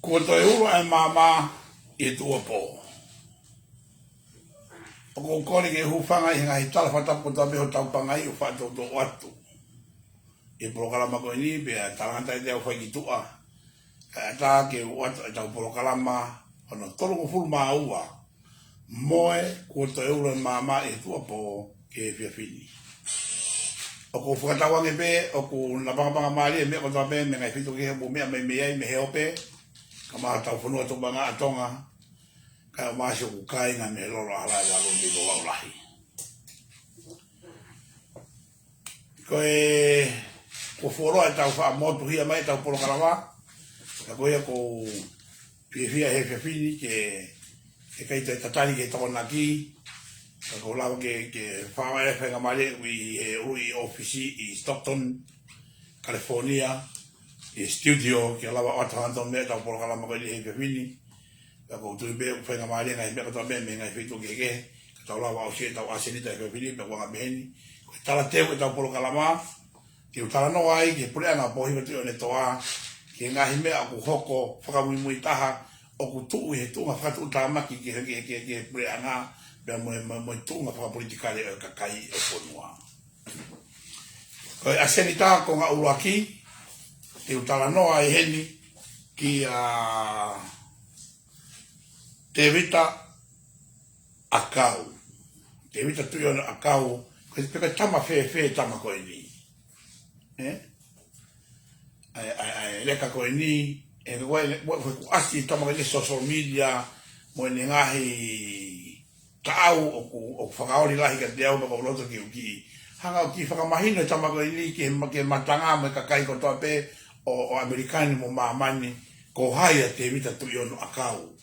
Ko toi uro e mama i tua po. O ko kore ke hufanga i ngai tala whatapu ta meho tau pangai o whato to watu. I programa ko ni be talanta i teo whai ki tua. Ka ta ke watu i tau programa ono tolongo fulu maa ua. Moe ko toi uro e mama i tua po ke whiawhini. o ko whakatawange pe, o ko napangapanga maari, me ko tape, me ngai whitu ki he bumia, me me heope, ka maha tau whanua tō banga atonga, kai o maasi o kukai ngā me lolo halai walo mi ko waulahi. Ko whoroa e tau wha motu hia mai tau polo karawa, ka koe ko whiawhia he whiawhini ke kai te tatari ke toko naki, ka ko lawa ke whaamai e whenga mare ui he ui ofisi i Stockton, California, i studio ke lawa atahanto me tau polo karawa koe he whiawhini, ka ko tui be whenga mare ngai me katoa me ngai whitu ke ka tau lawa o se tau asenita e whiawhini, me wanga meheni, koe tala teo e tau polo karawa, ki utara no ai, ke pure ana pohi wati o ne toa, ke ngahi mea ku hoko, whakamui taha, o ku tuu he tuu nga whakatu utamaki ke pure ana, bea moi tuu nga whakapolitikare o kakai e ponua. Koe aseni taha ko nga uruaki, ke utara no ai heni, ki te vita akau. Te vita tui ona akau, koe te peka tama whee tama koe ni. Leka koe ni, e koe ku asi tama koe social media, mo ne ngahi taau o whakaori lahi ka te au maka uloto ki uki. Hanga o ki whakamahino tama koe ni, ke matanga mo kakai ko toa pe, o Amerikani mo maamani, ko haia te vita tui ono akau.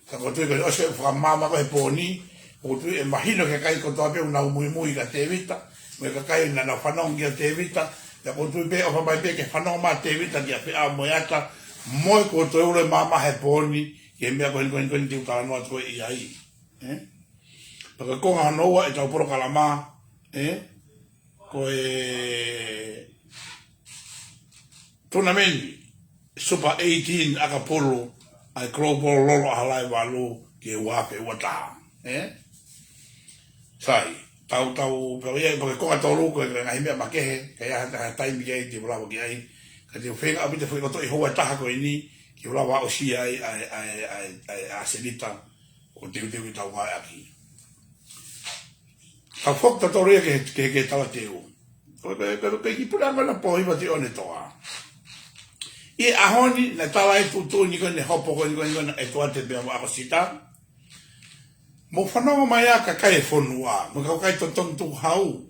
Ka ko tui koe oske whakamama koe pōni, ko tui e mahino ke kai ko toa pe una umui ka te vita, mo ka kai na whanong ki a te vita, ya ko tui pe o whamai pe ke whanong ma te vita ki a whea mo iata, moi ko tui ure mama he pōni, ke mea koe ti utara noa tue i ai. Paka konga hanoa e tau poro kalama, koe tunameni, Super 18 akapolo, ai global lolo ahalai walu ke wape wataha. Sai, tau pero ia porque konga tolu ko ngai mea makehe ka ia taimi ai te bravo ki ai ka te whenga abite foi roto i hoa taha ko ini ki ulawa o si ai asenita o te tau ngai aki ka fok ta toria ke tala teu pero pe ki pura ngana pohi ba te one toa i ahoni na tala e tutu ni ko ne hopo ko ni ko e toa te bea ako sita mo whanonga mai a ka kai whanua, mo ka kai totong tu hau.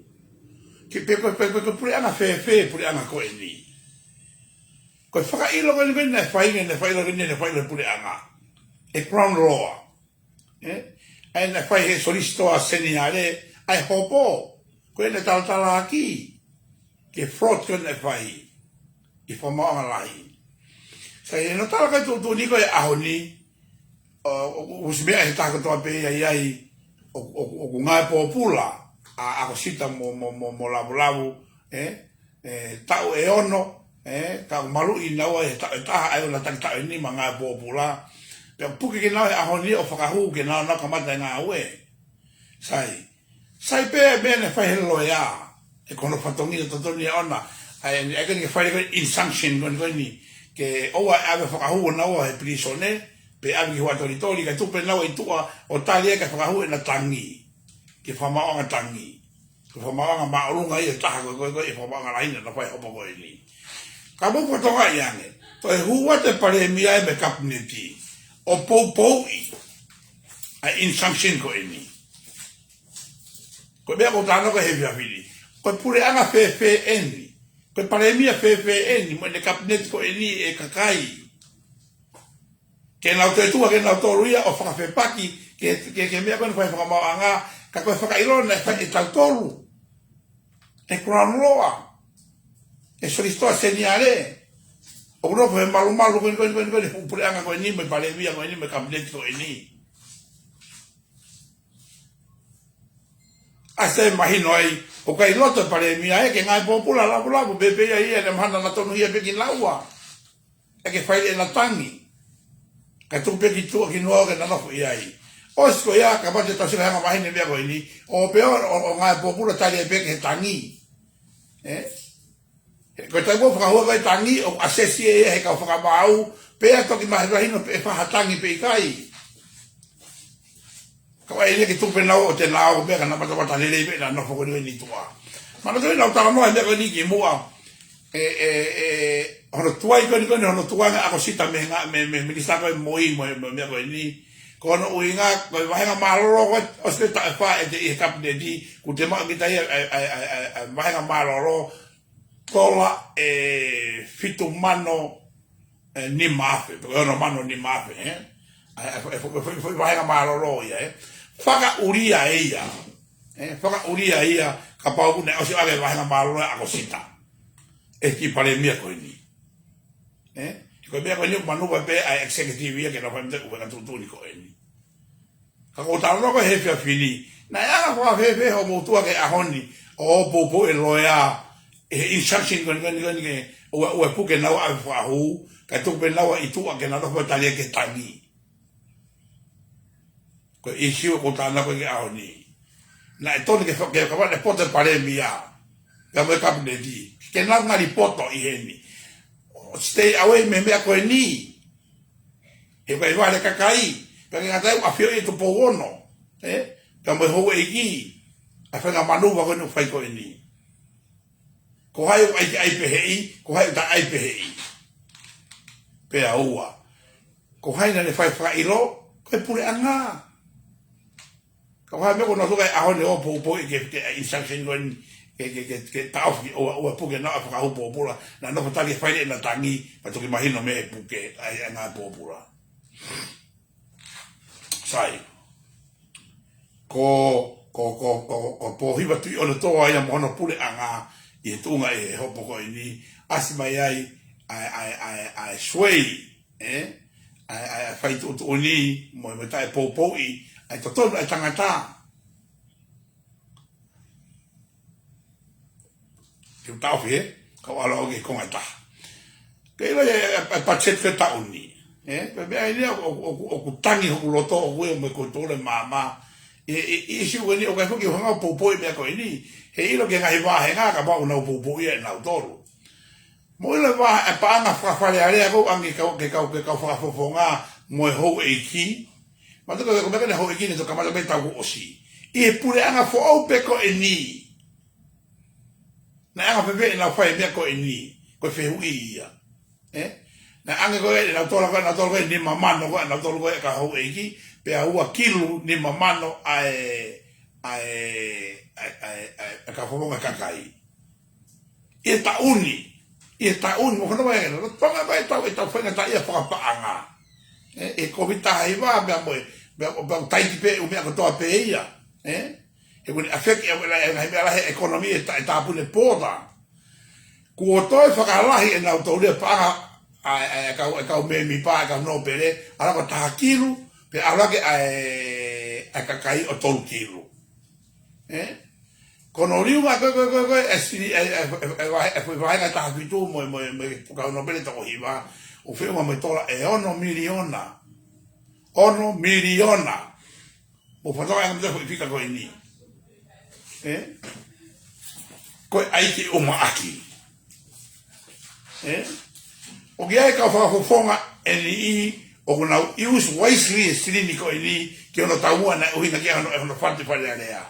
Ki pe pure anga whee, pure anga koe ni. Koe whakailo koe ni ne whaila pure anga. E crown law. Ai ne whai he solistoa seniare, ai hopo. Koe ne talatala aki. Ke fraud koe ne whai. I whamaanga lahi. Sai no tala kai tu ni koe ahoni, usmea he tako toa pe ai o ngai popula ako sita mo lavu tau e ono tau malu i naua e taha ai o na takita e ni ma ngai popula pe puki ke nao e ahoni o whakahu ke nao na kamata e ngā ue sai pe me ne whai helo ea e kono whatongi o totoni e ona e kani ke whai koe insunction koe ni ke oa ave whakahu o naua he prisone pe abi ki watoritori ka tupe nau i tua o talia ka whakahu e na tangi ki whamaonga tangi ki whamaonga maorunga i e taha koe e whamaonga raina na whai hopa koe ni ka mupo tonga i ange to e hua te pare mia e me kapneti o pou i a insunction koe ni koe mea ko tano ka he whiawhiri koe pure anga whewhe eni koe pare mia whewhe eni mo ne kapneti koe ni e kakai ke nau te tua, ke nau toruia o whakawhepaki, ke mea koe whai whakamauanga, ka koe whakairona e tau toru. E crown law. E solistoa seniare. O ropo he malu koe pupure anga koe ni, me parevia koe ni, me kabineti koe ni. Ase mahino ai, o kai loto parevia ke ngai popula labu, bebe ia e mhana na tonu hia pekin laua. E ke whai e na tangi. Ka tupe ki tua ki noa ke nanofu i ai. Osko ia ka pate tau sika hanga mahine mea koe ni. O peo o ngai popula tali e peke he tangi. Koe tai mo whakahua kai tangi o asesi e he kau whakamau. Pea toki mahirahino pe whahatangi pe i kai. Kau ai ke tupe na o te na o be kana mata lele be na no fo ni tua. Ma no te na ta no be ko ni ki mua. Ono tua i ko ni ono tua nga ako sita me ki sa ko moi me ko ni kono uinga ko vai nga malolo ko o se ta fa e kap de di ku te ma ki tai vai nga malolo tola fitu mano ni mafe, porque ono mano ni mafe, foi vai nga malolo ia, faka uria ia, faka uria ia kapau ne o se ave vai nga malolo a cosita. E ki pare mia ko ni. Ko mia ko ni manu pe a executive ia que no fa o ka tutu ni ko ni. Ka ko ta no ko he fa fini. Na ya ko fe ho mo tu ke a honi o popo e loya e instruction ko ni ke o pu ke na a fa hu ka tu pe na i tu ke na no fa talia ke tangi. Ko e si ko ta na ko ke a honi. Na e to ke ka va le pote pare mia. Ya me kap de di. Ke na ngari poto i heni. Stay away me ko ni. E vai vale kakai. Porque até a fio e tu pogono, ka mo ho e ki. A fa nga manu ba ko no fai ko ni. Ko hai ai PHI, ko hai ta ai PHI. Pe a ua. Ko hai na le fai fra ilo, ko pure anga. Ko hai me ko no so ga a ho ne o po ke instruction ko ni. Que ta o puke na fa ho popula na no fa fai na tangi pa to que imagino me puke ai na popula sai ko po hiva tu o to ai mo no pule anga e tunga e ho poko ni asima ai sway ai fai tu ni mo me tai popo i ai to ai tangata que tau fie ka wala o ke konga ta ke ila pa chet fe ta uni pe be ai o tangi ho loto o me ko tole mama e si woni o ka fo ki ho nga popo me ko ni he ilo ke ngai va he nga ka ba una popo e na toro mo ila va pa nga fa fa le ko angi ka fa fo nga mo ho e ki ma to ko me ka ho e ki ne to ka ma be ta o si e pure anga fo o pe ko e ni na anga pepe na fai mea ko ni ko fe hui ia na anga ko na tola ni mamano ko na tola ko ka ho eki pe a ua kilu ni mamano ai ka fo nga kakai e ta uni mo no vai no tonga vai ta foi na ta ia fa pa anga ko vita ai va be tai pe o mea ko to pe ia e kun afek e la economia ta pune poda ku to fa ka lahi en auto le pa ka me mi pa ka no pere ala ko ta kilu pe ala ke ka kai o to kilu kono riu ma ko vai ka ta fitu mo ka no pere to hiva o fe mo tola e ono miliona mo fa to nga me fica ko ni ko ai ki o maaki o ge ka fa fonga ni o na use wisely strini ko ni ke no taua na o ina ke no fante pa le area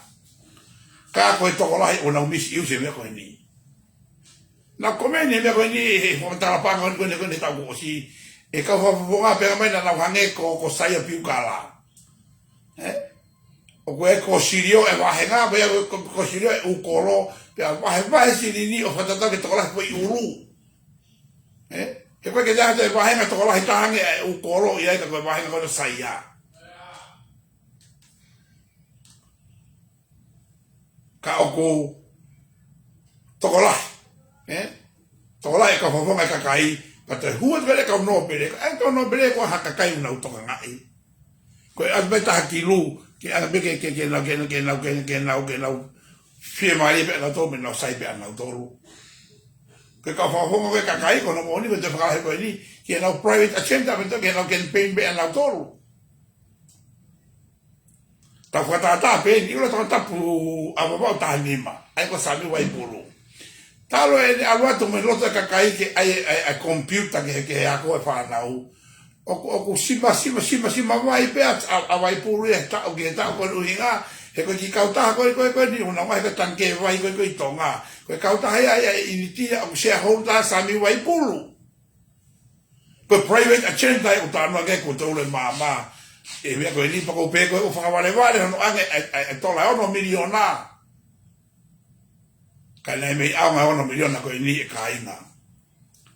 ka ko to ko lai o na mis use me ko ni na komeni me ko ni fo ta pa ko ni ta ko si e ka fa fonga pe mai na hange ko sai piu kala o ko sirio e va henga be ko sirio u kolo pe va sirini o fatata que tola foi uru e ko que ya te va henga tola hitange u kolo e ai ko va henga ko saia ka o ko tola tola e ka fonga ka kai pa te huat vele ka no bele ka no bele ko haka kai na utoka ngai ko asbeta kilu que a ver que no fie mari pe na to me no sai pe na to que ka fa hongo que kai ko no mo ni me te fa ko ni que no private attendant que no ken pen be na to ta fa ta pe ni lo ta pu a bo ta ni ma ai ko sa mi wai pulu talo e alwa to me lo ta kai que ai computer que a ko fa na u o sima vai pe a vai puru e ta o ke ta ko uhinga he ko ki kauta ko ni una mai ka tanke vai ko tonga ko kauta ai initi o shareholder sami vai puru ko private agent ai o ta no ke ko to le mama e me ko ni pa ko pe ko fa vale no anga e to la no miliona ka nei me a no miliona ko ni e kaina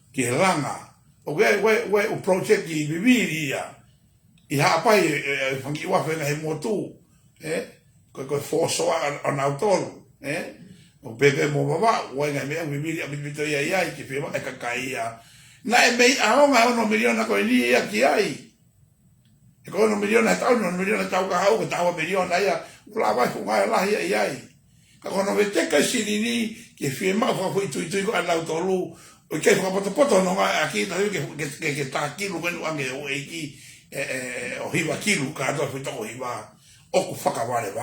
ki langa o we o project ki viviria i ha pai fangi wa fe he motu ko forso on autor o bebe mo baba we nga me viviria bibito ia ki fe ma ka kaia na e me a no miliona ko ni ki ai e ko no miliona tau ka hau ka tau miliona ia la vai funga la ia ka ko no vete ka sinini ki fe ma fa foi tu ko autor o ke fa poto no aquí ta que ta aquí lo bueno ange o iki o hiwa kilu ka do fito o hiwa o ku faka vale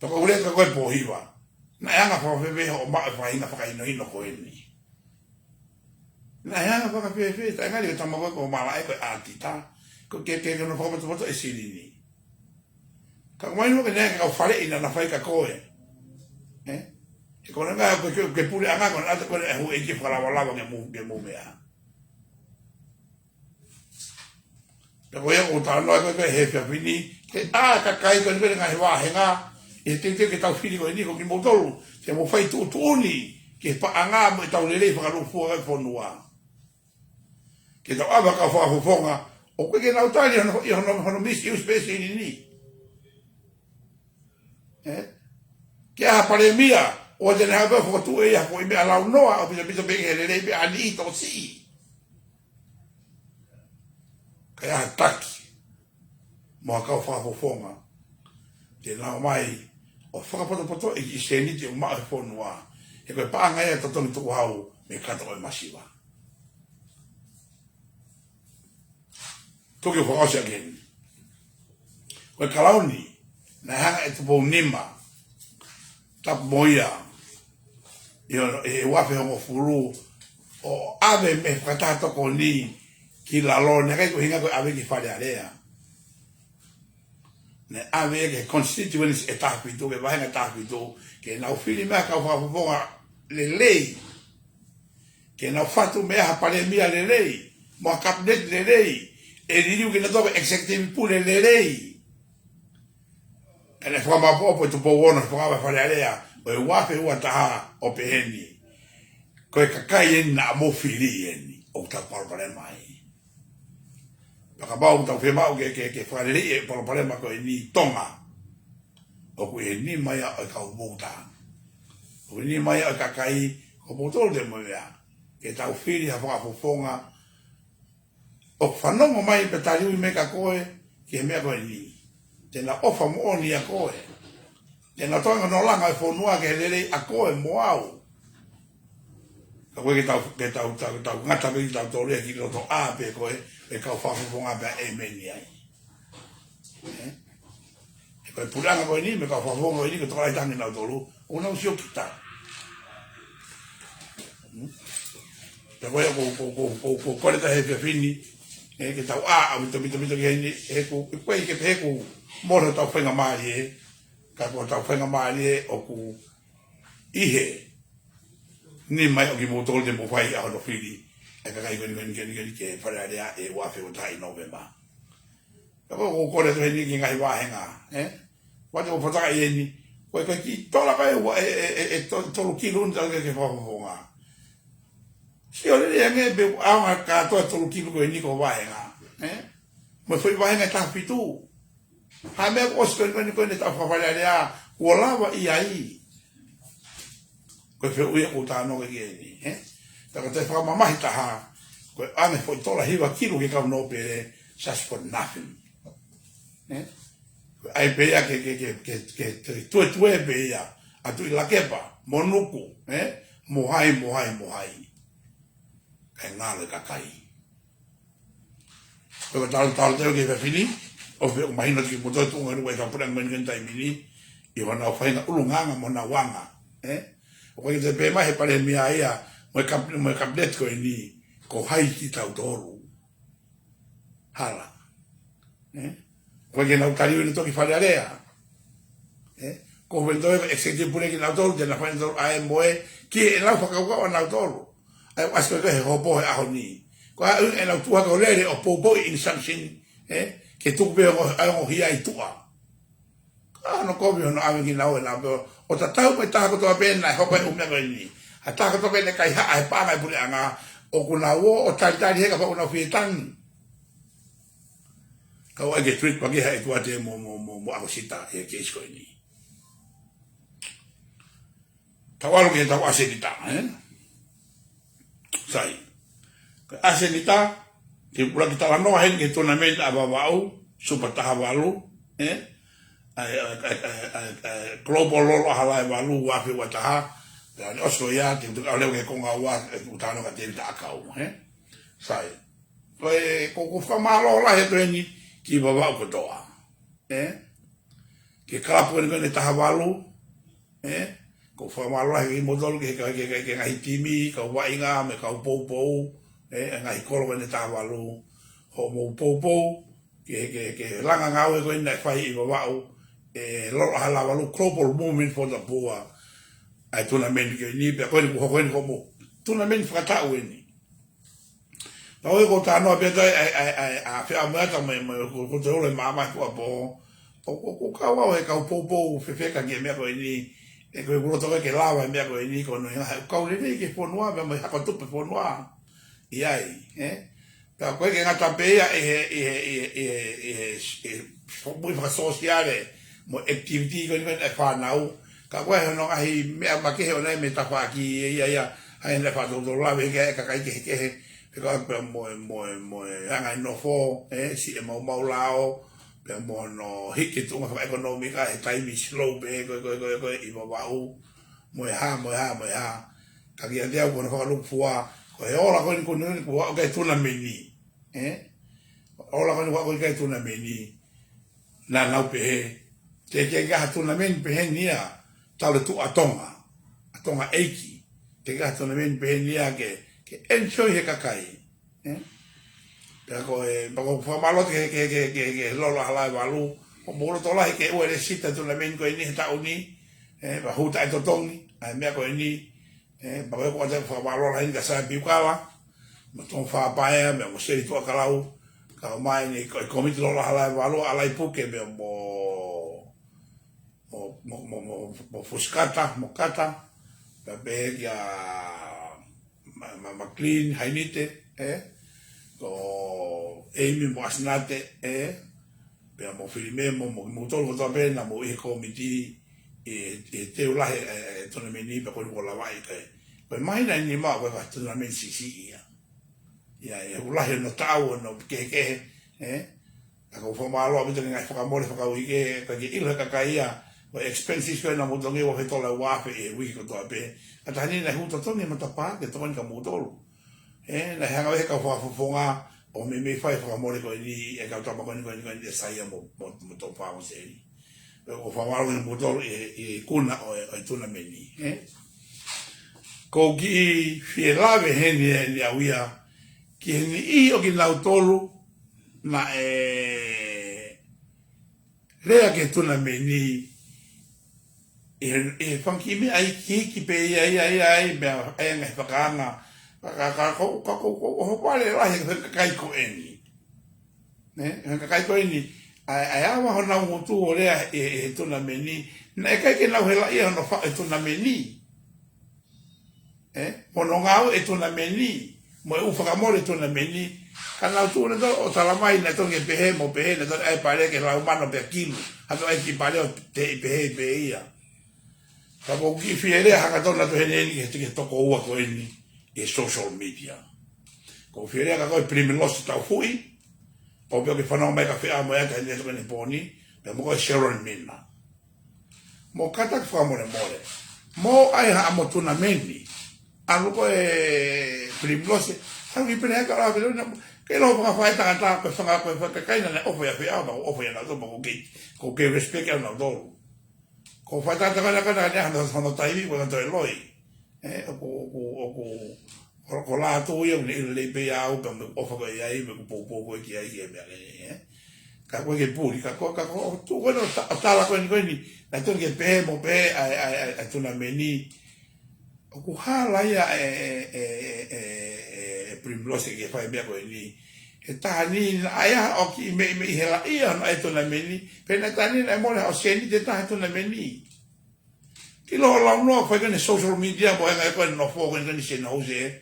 to ko ule ko po hiwa na yanga fa fe o ma fa ina fa ino ko ni na yanga fa fe ta ngali ta mo ko mala e ko atita ko ke no fa poto e silini ka mai no ke ne ka fa ina na fa ka ko e kona nga ke pure anga con ata con e che fa la che mu mea pe voy a botar no que jefe fini que ka kai con ver nga va henga e te que ta fili con ni con ki motolo se mo fai tu ni que pa anga mo ta le fa lo fu ga fo noa que ta aba ka fa fonga o que na Italia no mis io specie ni que a pandemia o de na ba fo tu e ko me ala no a bi be ele be ali to si ka ya taki mo ka fa fonga de na mai o fa poto e se ni te ma fo noa e ko pa nga e to tu hau me ka to masiva to ke fo asa gen ko kalauni na hanga e to nima tap moia e wafe ho furu o ave me fratato con ni ki la lo ne ko hinga ko ave ki fale area ne ave ke constituents e tapito ke vai na tapito ke na ufili me ka fa fonga le lei ke na fatu me ha pale mia le lei mo cabinet le lei e diu ke na do executive pour le lei ele fa ma po tu po wono fa fale area o wafe ua taha o peheni ko e kakai na mo fili eni o ta palpare mai ka ba o ta fe ma o ke fale e palpare ma ko ni tonga o ku ni mai a ka ubuta o ni mai a kakai ko botol de mo ya ke ta fili ha fa fonga o fano mo mai petali me ka koe ke me ko ni te na ofa mo ni a koe e na tonga no langa e fonua ke lele a koe moau ka koe ke tau ngata me tau tole ki roto a pe koe e ka fa fonga pe e meni ai e koe puranga koe ni me ka fa fonga ni ke tola tangi na tolu una usio kita te koe ko kore ta he fini e ke tau a mito ke ni e ko koe ke pe ko moro tau fenga mai ka ko tau whenga maari o ku ihe ni mai o ki motol de mo fai a no fili e ka kai gani ke para area e wafe o tai november ka ko ko le ni ki ngai wa henga wa te o pota e ni ko ki tola ka e to kilo nda ke fa fonga si o le nge be a ka to kilo ko ni ko wa henga mo foi wa henga ta fitu ha me oskon ko ni ta fa area o lava i ai ko fe uia o ta no ke ni ta ko te fa mama ta ha ko ame foi tola hiva kilo ke ka no pere just for nothing ai pe ya que tu e pe ya a tu la kepa monuku mohai kai ngale ka kai ko tal te ke fe fini o fe mai no ki mo to tu ngani we ka pura ngani tai mini i wana fa ina ulunganga mona wanga o ke te pe mai pare mi ai mo kaplet ko ni ko hai ki tau toru. Hala. Koe ke nau tariu ni toki whare area. Ko vendoe executive pune ki nau toru, tena whaine toru ae moe, ki e nau whakaukawa nau toru. Ai asko ke he hopo he aho ni. Ko a e nau tuha ko lere o popo instruction, ke tuku pe o hia i tua. Ano kobi hono ame ki nau e nau pe o ta tau pe taha kotoa pena e hopa e umea koe ni. A taha kotoa pena kai haa e panga e pune anga o kuna wo o tari heka pa una whietangi. Kau ake tweet pagi ha e tua te mo ako sita e ke isko ni. Tawaru ki e tau ase ni ta, Sai. Ase ni ta, ki pula ki tala noa hen ke tournament a babau, super taha walu, global lolo ahala e walu wafi wataha, ni oslo ya, ki tuka oleo ke konga wa, utano ka tiri ta akau, Sai. Ko whamalo la he tueni, ki babau kotoa, Ki kalapu ni taha walu, ko whamalo la he modolu ke ngahi timi, ka wainga, me ka upou, ngai kolo ni taha walu, ho mo upou, ke langa ngau e koe nai whai i babau, lolo hala walu global movement for the poor, ai tournament ke ni, pe koe ni kuho koe ni komo, tournament whakatau e ni. Tau e ko tānoa pia tai a whia meata ko te ole māmai kua po. Ko kaua o e kau pōpō whiwheka ki e mea koe ni. E koe kuro toka ke lawa e mea koe ni. Ko nui kau rene ke whonua, mea mai hapa tupe whonua. Iai, Pea koe ke ngata pēia mui whakasosiare mo activity koe ni koe e whanau. Ka koe hono ahi mea makehe o nei me tawha ki ia. Hai nei whatotoro lawe ke e kakai kehe. Peka pe mo hanga no fo si e mau lao pe mo no hiki tunga fa economica e time slow be ko i babau mo ha ka ki andea ko no fa lu fua ko e ora ko ni ko ka tuna meni ora ko ni ko ka tuna meni na pe te ke ga tuna meni pe nia tale tu atonga eiki te ga tuna meni pe nia ke enjoy he kakai, Pero bako famalo ke lolo halai walu, o moro tola ke o ele sita tu la men ko ni ta uni, ba huta to tongi, ai me ko ni, ba ko ta famalo la inga sa piukawa, mo ton fa pae me mo sei to kalau, ka mai ni ko komiti lolo halai walu alai puke me mo fuskata, mo kata, ba be ya ma clean hainite ko Amy mo asnate pe mo filme mo tolo to bena mo e komiti te ula tournament pe ko la vai pe mai na ni ma ko tournament si ya ula no tau no ke ko fo malo bi tenga fa mo le fa ko ke ilo ka kaia o expenses ko na mo tongi o he tola wa pe wi ko to pe ata ni na huto tongi mo tapa ke tongi ka mo tolo na hanga we ka fa fonga o me fai fa mo le ko ni e ka to ko ni sai mo to pa mo sei o fa malo ni mo tolo e kuna o tuna meni ko ki fielave heni ni awia ki ni I o ki lau tolu na rea ke tuna meni whanki me ai ki pe ai me ai ngai whakaanga ko pare rahi kakai ko eni kakai ko eni ai awa hona ngutu o rea tuna meni na e kai ke lau hela ia hono wha tuna meni mono ngau tuna meni mo e uwhakamore tuna meni ka lau tu na to o talamai na to ke pehe mo pehe na to ai pare ke lau mano pe kilo hato ai ki pare o te pehe ia ka mo ki fiere haka tona to hene ni ke toko ua ko eni social media ko fiere ka ko primilosi tau hui o pio ke whanau mai ka whea mo ea ka hene to kene poni pe mo ko Sharon Mina mo kata ki whamore more mo ai ha mo tuna meni anu ko primilosi hau ki pene haka rawa ke lo pa fa ta ta ko fa ko fa kai na o fa ya ba o fa ya na to ko ke respect na do ko fa ta ka na ka na no tai ko to loi ko la to yo ni le pe ya o me o fa ko ya i me ko po ki ai ke me ka ko ke puri ka ko tu bueno ta la ko ni la to ke pe mo pe a tu na meni ku hala ya primlose ke fa me ko ni ta ni aya o ki me hela ia na tu na meni pe na ta ni na mo na o seni de ta tu na meni ki lo la no fa ke social media bo nga ko no fo ko ni se no se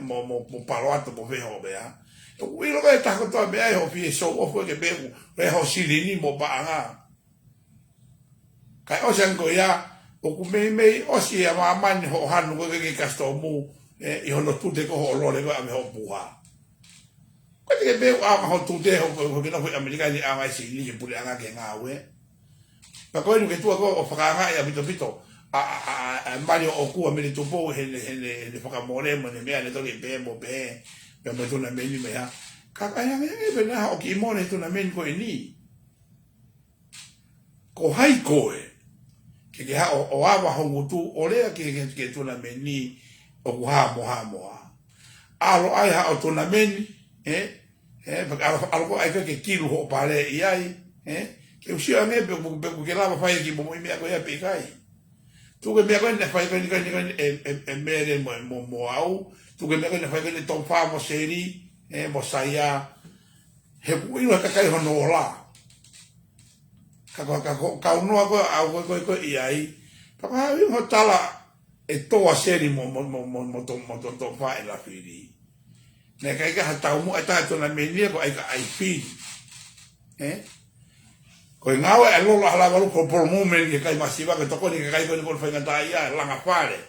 mo paroato mo veho bea o ilo ka ta ko to bea ho fi so o fo ke be re ho silini mo ba nga kai o san ko ya o ku me o si a ma man ho hanu ko ke kasto mu i ho no tu te ko ho lo le ba me ho puha ko te be a ho tu te ho ko ke no america ni a mai si ni pu anga ke nga we pa ko ni ke tu ko o fa nga ya bito a Mario o ku a me tu po he fa mo le mo ne me ale to ke be mo be mo tu na me ni me ya ka ya me na o ki mo ne tu na me ko ni ko hai ko ke ha o ava ho tu o le ke tu na me ni o ha mo alo ai ha o tu na me ni pa alo ko ai ke kilo ho pare ai ke usi ane be ke lava fai ki mo me ko ya pe kai tu que me hago en la fai con en mere mo au tu que me hago en la fai con ton fa mo seri mo saya he kuilo ka kai hono la ka uno ako ko ai pa ha vi ho tala e to a seri mo ton fa en la firi ne kai ka ta mo ata to na menia ko ai ka ai fi ko ngau e lo la valu ko por moment que kai masiva que toko ni que kai ko ni por fenga ta ia la ngafare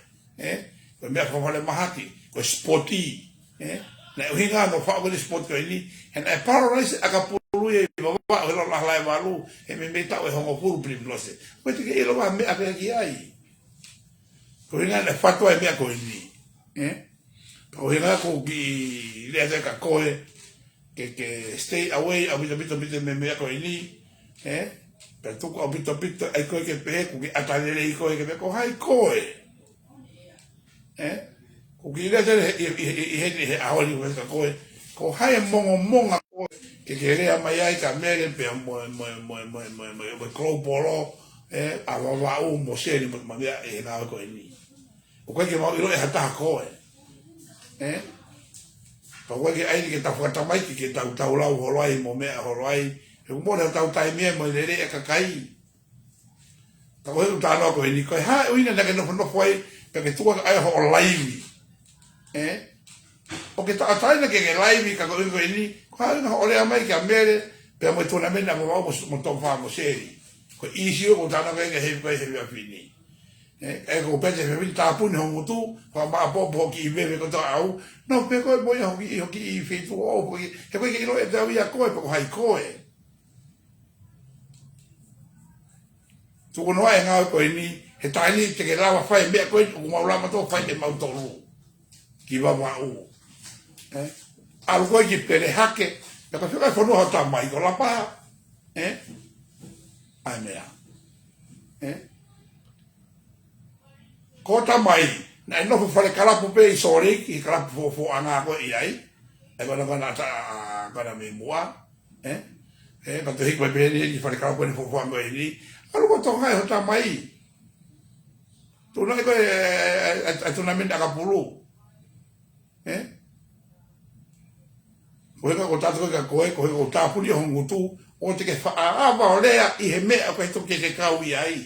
ko me ko vale mahati ko spoti na hinga no fa ko spot ko ni en e paro rise aka pulu e baba lo la valu e me meta o hongo puru primlose ko te ke lo va me aka ki ai ko hinga le fatwa e me ko ni ko hinga ko ki le ate ka ko que stay away a bit me ko ni per tu ko bito ai ko ke pe ku ata le ko ke ko hai ko ku ki le he a holi ko hai mo ke le mai ai ka mere pe mo ko polo a va mo seri mo ma na ko ni o ko ke mo ilo e hata ko pa ko ke ai ke ta fuata mai ke ta la ho ai mo me ho ai e mo na tau tai me mo le ka kai ta ko ta no ko ni ko ha u ina que no foi porque tu ai ho live porque ta ta na que live ka ko ni ko ha no ole mai ka mere pe mo tu na me na mo mo to fa mo seri ko isi ko ta na que he a fini ko pe se me ta pu no mo tu pa ma po ki ve ko ta au no pe ko mo ho ki fi tu o ko ke lo e da via ko ko hai ko tu no ai nga ko ni he tani te ke lava fai me ko ku ma la ma to fai de ma to lu ki va wa u algo que pele hake la ka fika fo no hata mai ko la pa ai mea ko ta mai na no fo fare kala pu pe sori ki kala fo anga ko i ai e ko na ta para me mua pa to hik ba be ni fare kala pu ni fo anga ni algo to ngai hota mai tu na ko tu na minda ka pulu ko ta to ko ta puli ho ngutu o te ke fa a va ole i he me ko to ke ka wi ai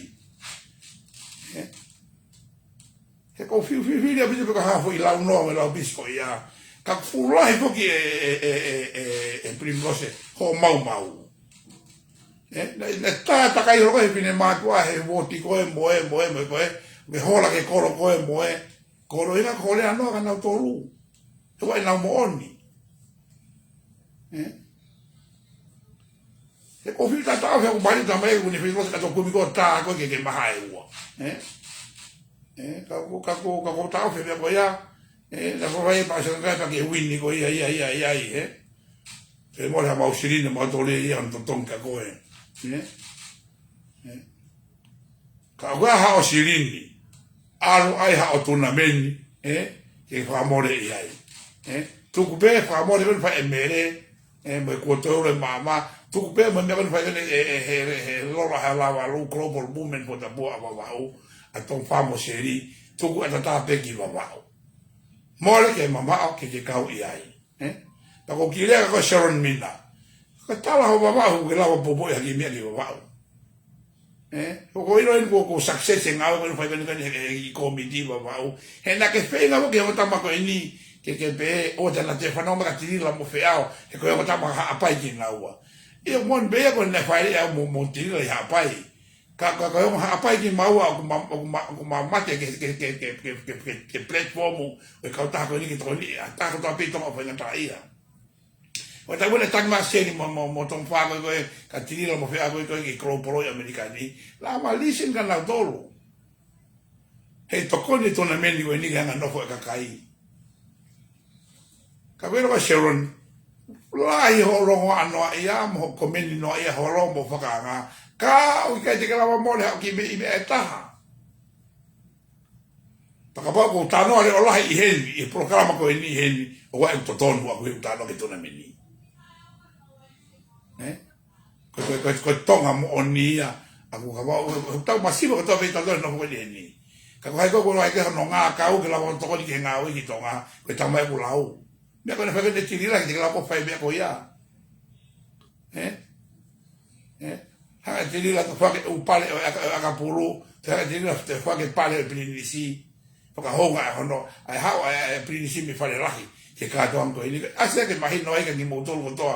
ko fi dia bi ko ha fo i la no me la bisco ya ka fula fo ki primrose ho mau ta kai ro e pine ma ko e voti ko mo ko me hola ke koro ko mo koro ina ko le ano ka na toru to ai na mo oni e ko fi ta fa ko bari ta mai ko ni fi ka to ko mi ko ta ko ke ma hai wo ka ko ta fa me ko ya la ko vai pa se ka ke winni ko ia e mo la ma usirine mo to le ia to tonka ko ka wa ha o sirini alo ai ha o tuna meni ke whamore i ai. Tuku pe whamore koni wha e mere, mo e kua le mama, tuku pe mo mea koni wha koni he lora ha lawa lu global movement po ta bua wa wau, a tong whamo seri, tuku e tata peki wa wau. Mole ke mama ke kau i ai. Tako ki lea ko Sharon Mina. Ka tala ho wa wau ke lawa popo i haki mea ki wa wau. Ko ino en ko success en ngau ko fai kani i committee wa wau. He na ke fe ngau ke o tama ko ini ke pe o tana te fa no ma tiri la mo fe ao ke ko o tama ha apai ki ngau. E mon be ko na fai e mo tiri la ha apai. Ka ko ha apai ki mau ko ma mate ke platform e ka ta ko ni ki to ni ta ko ta pe to fa na ta ia. O ta wena tang ma seni mo tong fa ko ka tiri mo fe ko ki kroporo americani la ma listen kan la dolo he to ko ni to na meni ko ni nga no fo ka kai ka vero ka Sharon la i ho ro ano ia mo ko meni no ia ho ro mo fa ka ka o ka te ka la mo le ki me ta pa ka ko ta no le o la i he e programa ko ni he o wa to ton wa ko ta no ke to na meni ko tonga mo onia aku ka wa tau masivo ko to ve talo no ko ni ka ko ko ai ka no nga ka u ke la to ko ki nga u ki tonga ko ta mai ku lau me ko na fa ke ti la ki la ko fa me ko ya ha ti la to fa ke u pale a pulu te ha ti la te fa ke pale prinisi ko ka ho nga no ai ha prinisi me fa le rahi ke ka to ko ni ase ke mai no ai ka ni mo to ko to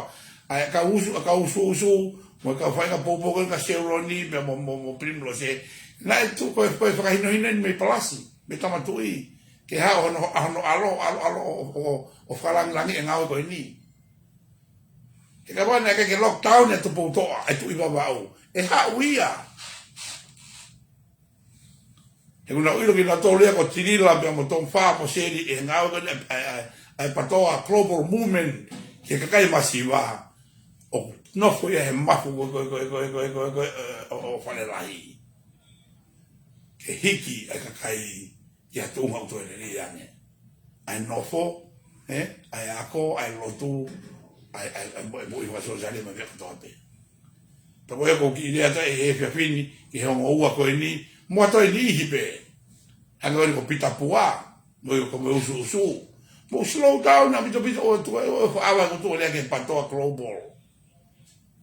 ai ka usu mo ka fai ka popo ka Sharon pe mo primo se na tu ko fa hino me palasi me tama tui ke ha ono alo o falang langi ngau ko ni ke ka bona ke lockdown e tu poto e tu iba bau e ha uia e una uilo ke na tole ko tirila pe mo ton fa po seri e ngau ko ai patoa global movement ke kai masiva o no foi e mafu o fale lai ke hiki a kai ya tu ma to le yani ai no fo ai ako ai lotu ai mo i va so jale ma ver to te to ko ki idea ta e fini ki ho mo ko ni mo to ni hibe agora ko pita pua mo ko mo usu mo slow down na bito o tu ava ko to le ke pato global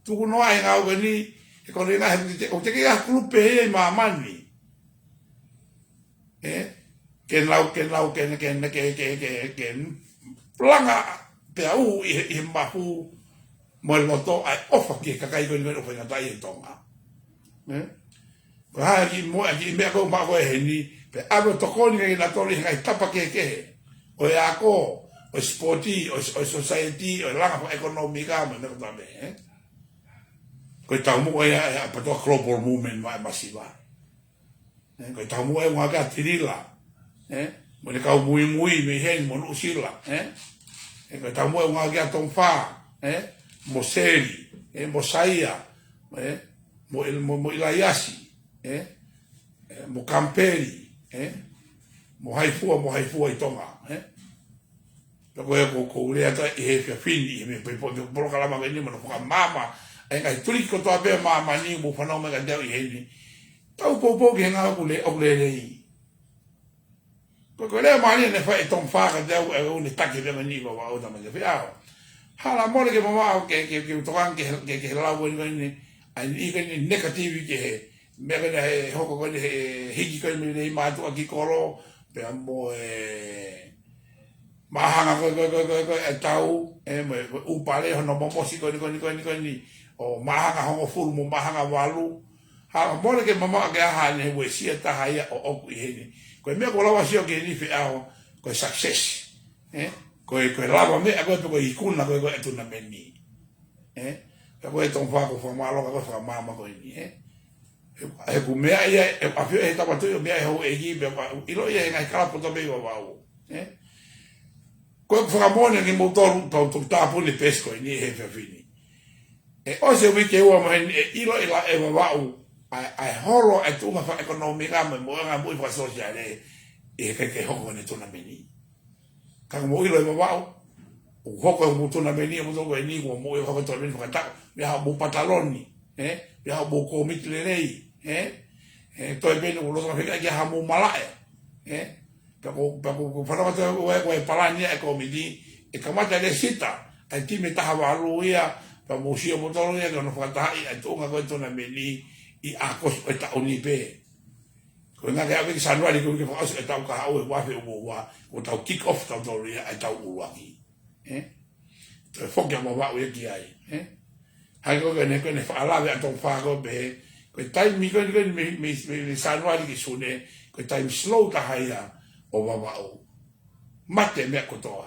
tu no ai ngau ni e ko le na o te ke a clube e mamani ke planga pe au i mafu mo lo to ai ofa ke ka kai ko ni o fa ta i tonga ko ha ki mo aki me ko ma ko he ni pe abo to ko ni na to ni ngai tapa ke o ya ko o sporti o society o langa economica mo me ko me ko tau mo e a pato global movement mai masiva ko tau mo e nga ka tirila mo le ka mui me hen mo no sila ko tau mo e nga ka tonfa mo seri mo saia mo ilayasi mo camperi mo haifua i tonga ko le ata e fini me po kalama ni mo no mama ai ngai tuli ko to abe mama ni mo fa no me ga deu i ni tau popo ke nga ko le ko le mani ne fa ton fa ga deu e un taki be ni ko wa o da me fe ao hala mo le ke mama ke to kan ke la bo ni ai i ke negative ke me ga ho ko ni hiki ko me le ma to ki koro pe mo mahanga ko tau mo upale no mo si ko ni o mahanga hongo fulu mo mahanga walu ha mo ke mama ke ha ne we si ta ha ya o ku he ni ko me ko lawa si o ke ni fe ao ko success ko lava me ko i kuna ko tu na meni ko ton fa ko fa malo ko fa mama ko ni e ku me ai e a fi e ta pa tu me ai ho e gi be i lo ye ngai kala po to be wa ko fa mo ne mo to ta po ni pesco ni he fe fini o se vi ke o mo ilo ila e wau ai holo e tu ma fa economica mo nga mo fa sociale e ke ho ne tu na meni Ka mo ilo e wao. O hoko mo tuna meni mo to ni mo mo hoko to meni ka ya mo pataloni, ya mo komit le lei, to e bene o lo ka ya mo malae, pa ko fara to o palani e komiti e kamata le sita ai ti me ta hawalu ia pa mo si mo to ia ka no fata ai to nga ko tuna meni I akos o ta oni pe. Ko nga ga ke sanwa ni ko ke fa o ta ka o wa fe o wa o ta kick off ta do ria ai ta u wa ki. Te fo ke mo wa o ki ai, Hai ko ne fa ala ve to fa ko be ko tai mi ko mi sanwa ni ki sune ko tai slow ta hai ya o wa o. Mate me ko to.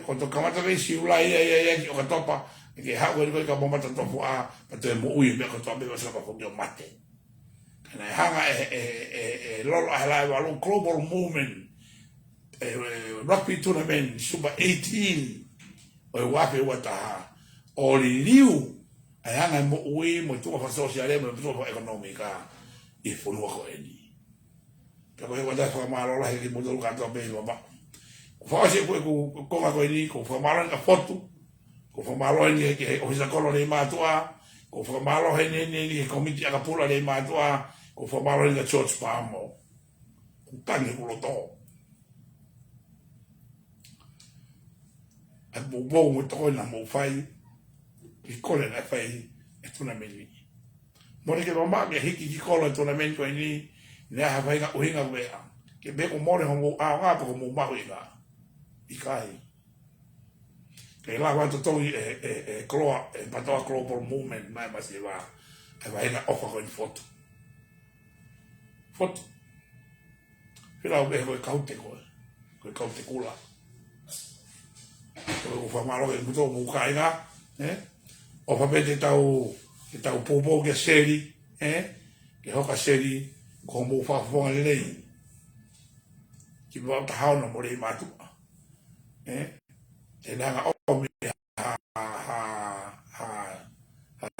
Ko to kamata ve si ula ia o ka topa ke ha ko ka mo mata to a pa te mo ui me ko to be so ka ko mate kana hanga lo ala wa lo global movement rugby tournament super 18 o wa pe wa ta o li liu ai hanga mo ui mo to fa social mo to fa economica e fo no ko eni ka ko wa ta fa ma lo la ke mo to ka to be lo ba fa se ko ko ni ko fa ma la foto ko fa malo ni ke o sa kolo le matua ko fa malo ni komiti aka pula le matua ko fa malo ni church pa mo ku tangi ku lo to a bo mo to na mo fai ki kole na fai e tuna meni mo ke lo ma ke hiki ki kolo tuna meni ko ni ne ha fai ka uhinga we ke be ko mo le mo a ko mo ma uhinga I kai ke la wa to kloa patoa global movement mai ma se va e va ina ofa ko foto fila o be ko kaute kula ko fa malo ke muto mu kai ga o fa be te tau popo ke seri ke hoka seri ko mo fa fo le ki va ta ha no mo le matu e nanga o mi ha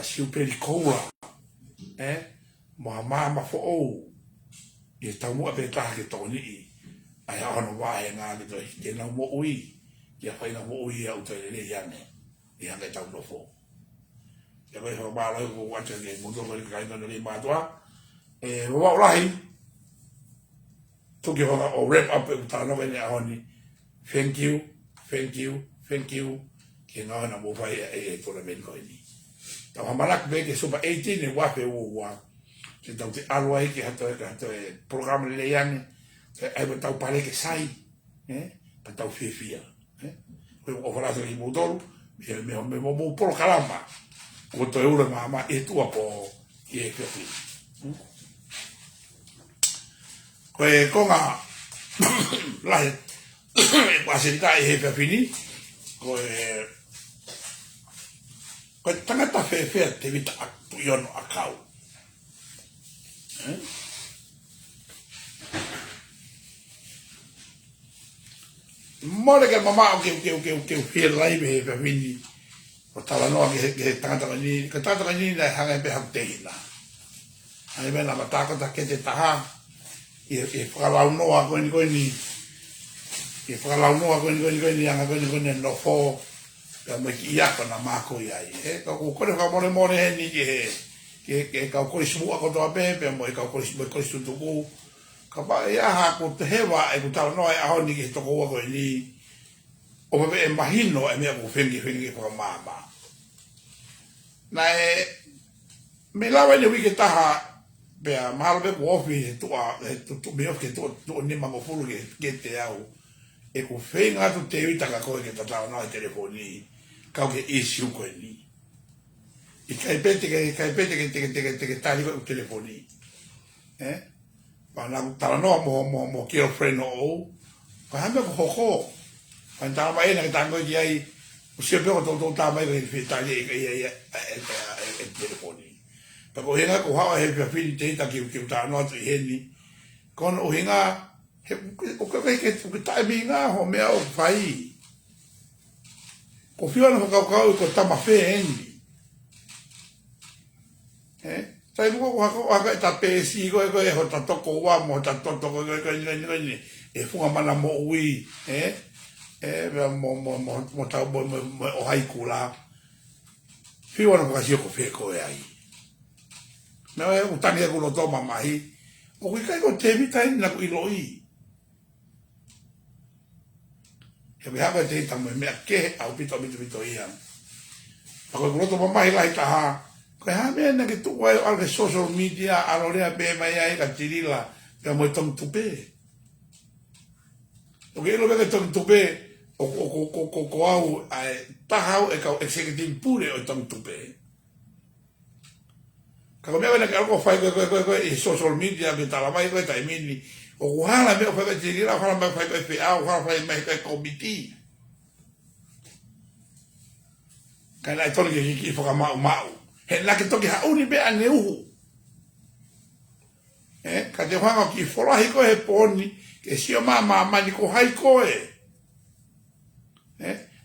super cola ma fo o e ta mo pe ta ke to ni ai ha no va e nga ke ke na mo ui ya fa na mo ui au te le ya ne ya ke ta no fo ya ve ho ba lo ko wa te ke mo to ke ka no le ma toa e wa lai to ke ho o wrap up ta no ne a ni thank you ke nga na mo fai e to le men ko ni ta malak be ke super 18 e wa pe wa se ta te alwa ke ha to program le yang e ba ta pare ke sai pa ta fifia ko o fala se mo dol me mo por kalama ko to euro ma e tu po e ke fi ko e konga la wasenta e pe fini ko tangata fe te vita tu yo no akau mole ke mama o ke feel live e pe fini o tala no ke tangata ni na hanga pe hakteina ai me na mataka ta ke te taha e fala no a ko ni e fala no a ko ni anga ko ni no fo ka me ki ya ko na mako ia ka ko ko ka mole ni ke ka ko isu ko to be mo ka ko isu tu ko ka ba ya ha ko te hewa e ko ta no ai a ni ke to ko ni o be imagino e me ko fengi ko mama na me la ve ni ke ta ha be a mal be ko ofi tu me of ke tu ni mango fulu ke te au e ko fenga tu te vita ka ko ke ta no ai telefoni ka ke issue ko ni e kai pete ke tali ko telefoni pa na ta no mo girlfriend o pa hamba ko ho pa ta mai na ta ko ai o se pe ko to ta mai ke tali e telefoni pa ko hinga ko ha he pe fin te ta ki ta no tu heni kon o hinga o ke ta mi nga ho me o fai ko fio no ka ko ta ma fe endi sai mo ko ta pe si ko ta to ko wa mo ta to ko ni e fu ma na mo ui mo tau mo o haiku la. Fiwa no kasi ko fe ko ai. Na e utani ko lo toma mai. O ki kai ko te vita na ko iloi. E me haba te tamu me ke au pito ia. Ako ko toma mai lai ta ha. Ko ha me na ke tu wai al social media alorea be mai ai ka tirila ka mo tong tupe. O ke lo be tong tupe ko au ai tahau e ka executive pure o tong tupe. Ka me na ka ko fai ko social media ke tala mai ko tai mini o hala me fa tiri la hala me fa PA o hala fa me ka committee. Ka na to ki fo ka mau. He la ke to ki ha uni be aneu. Ka te hanga ki fora hi ko he poni ke sio mama ni ko hai ko e.